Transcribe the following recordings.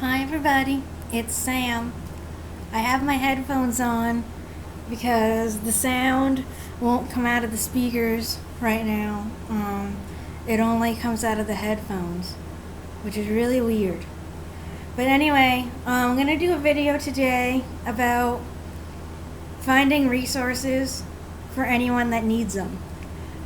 Hi everybody, it's Sam. I have my headphones on because the sound won't come out of the speakers right now. It only comes out of the headphones, which is really weird. But anyway, I'm going to do a video today about finding resources for anyone that needs them.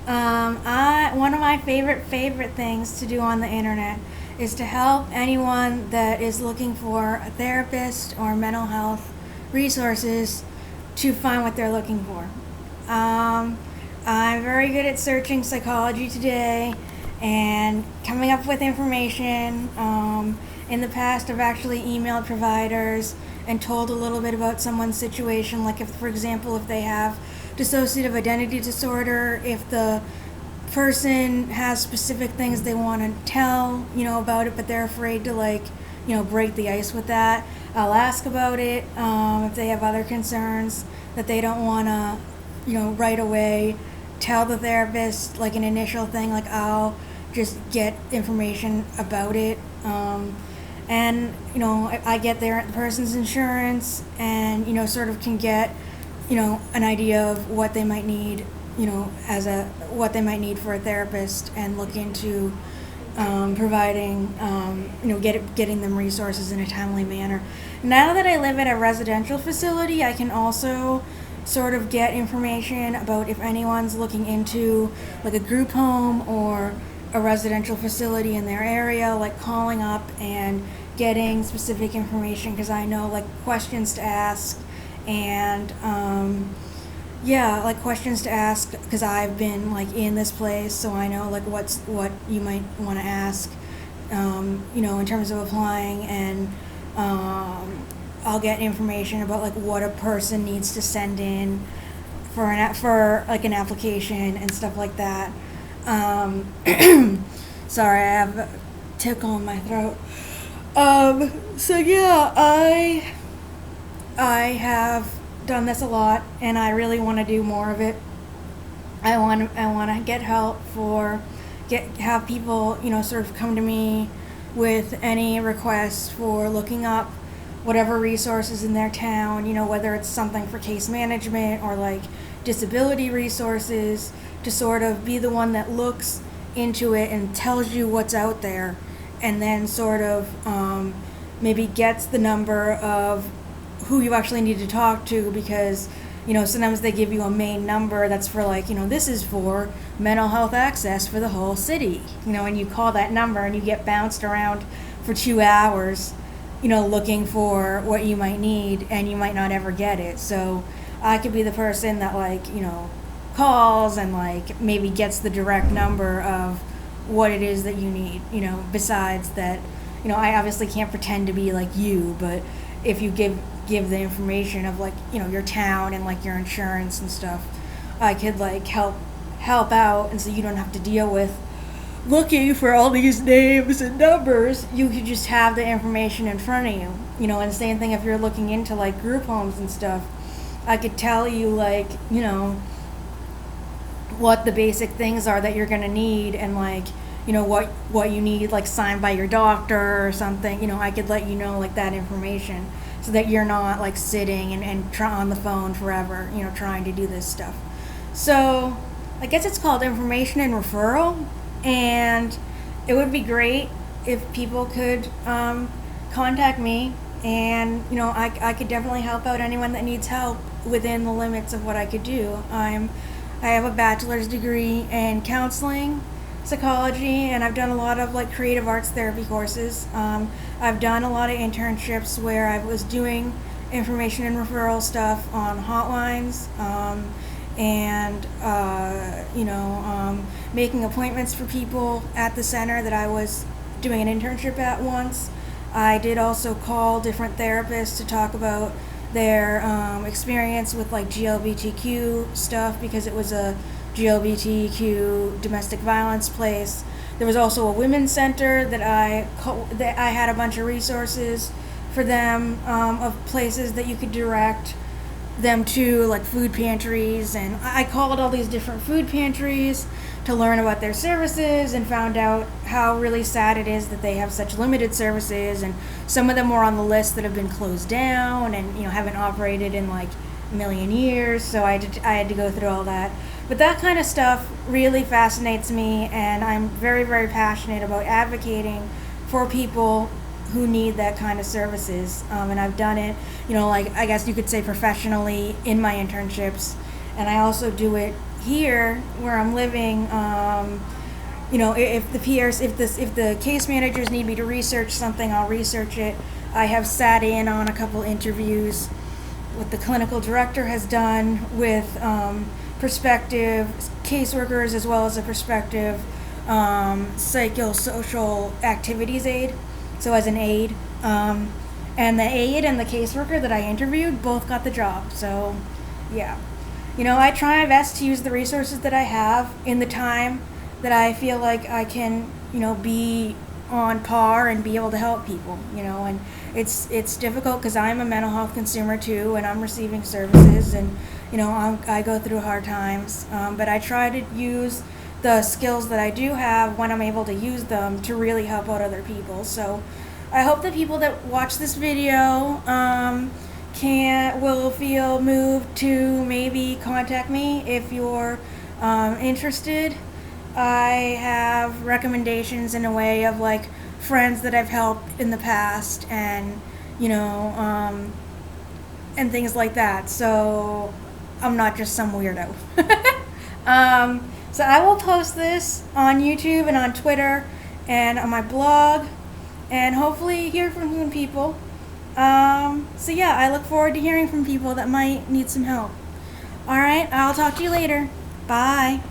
One of my favorite things to do on the internet is to help anyone that is looking for a therapist or mental health resources to find what they're looking for. I'm very good at searching Psychology Today and coming up with information. In the past, I've actually emailed providers and told a little bit about someone's situation, like if, for example, if they have dissociative identity disorder, if the person has specific things they want to tell, about it, but they're afraid to break the ice with that. I'll ask about it. If they have other concerns that they don't want to, right away tell the therapist, like an initial thing, like I'll just get information about it. And, I get the person's insurance and, sort of can get, an idea of what they might need, what they might need for a therapist, and look into providing, getting them resources in a timely manner. Now that I live at a residential facility, I can also sort of get information about if anyone's looking into like a group home or a residential facility in their area, like calling up and getting specific information, because I know like questions to ask and questions to ask, because I've been like in this place, so I know like what you might want to ask, in terms of applying, and I'll get information about like what a person needs to send in for an application and stuff like that. Sorry, I have a tickle in my throat. So yeah, I have done this a lot, and I really want to do more of it. I want to get help have people, sort of come to me with any requests for looking up whatever resources in their town, whether it's something for case management or like disability resources, to sort of be the one that looks into it and tells you what's out there, and then sort of maybe gets the number of who you actually need to talk to, because sometimes they give you a main number that's for like, this is for mental health access for the whole city, and you call that number and you get bounced around for 2 hours, looking for what you might need, and you might not ever get it. So I could be the person that calls and maybe gets the direct number of what it is that you need, besides that, I obviously can't pretend to be like you, but if you give the information of your town and your insurance and stuff, I could help out, and so you don't have to deal with looking for all these names and numbers. You could just have the information in front of you, and same thing if you're looking into group homes and stuff. I could tell you what the basic things are that you're going to need, and what you need signed by your doctor or something. I could let you know that information, so that you're not sitting and on the phone forever, trying to do this stuff. So I guess it's called information and referral, and it would be great if people could contact me, and I could definitely help out anyone that needs help within the limits of what I could do. I have a bachelor's degree in counseling psychology, and I've done a lot of creative arts therapy courses. I've done a lot of internships where I was doing information and referral stuff on hotlines, making appointments for people at the center that I was doing an internship at once. I did also call different therapists to talk about their experience with GLBTQ stuff, because it was a GLBTQ domestic violence place. There was also a women's center that I had a bunch of resources for them, of places that you could direct them to, food pantries, and I called all these different food pantries to learn about their services and found out how really sad it is that they have such limited services, and some of them were on the list that have been closed down and haven't operated in like a million years. So I had to go through all that. But that kind of stuff really fascinates me, and I'm very, very passionate about advocating for people who need that kind of services. And I've done it, like I guess you could say professionally in my internships, and I also do it here where I'm living. If the case managers need me to research something, I'll research it. I have sat in on a couple interviews what the clinical director has done with prospective caseworkers, as well as a prospective psychosocial activities aide, so as an aide. And the aide and the caseworker that I interviewed both got the job. So yeah, I try my best to use the resources that I have in the time that I feel like I can be on par and be able to help people, and it's difficult because I'm a mental health consumer too, and I'm receiving services, and I go through hard times, but I try to use the skills that I do have when I'm able to use them to really help out other people. So I hope that people that watch this video will feel moved to maybe contact me if you're interested. I have recommendations in a way of like friends that I've helped in the past, and and things like that. So I'm not just some weirdo. So I will post this on YouTube and on Twitter and on my blog, and hopefully hear from some people. So yeah, I look forward to hearing from people that might need some help. All right, I'll talk to you later. Bye.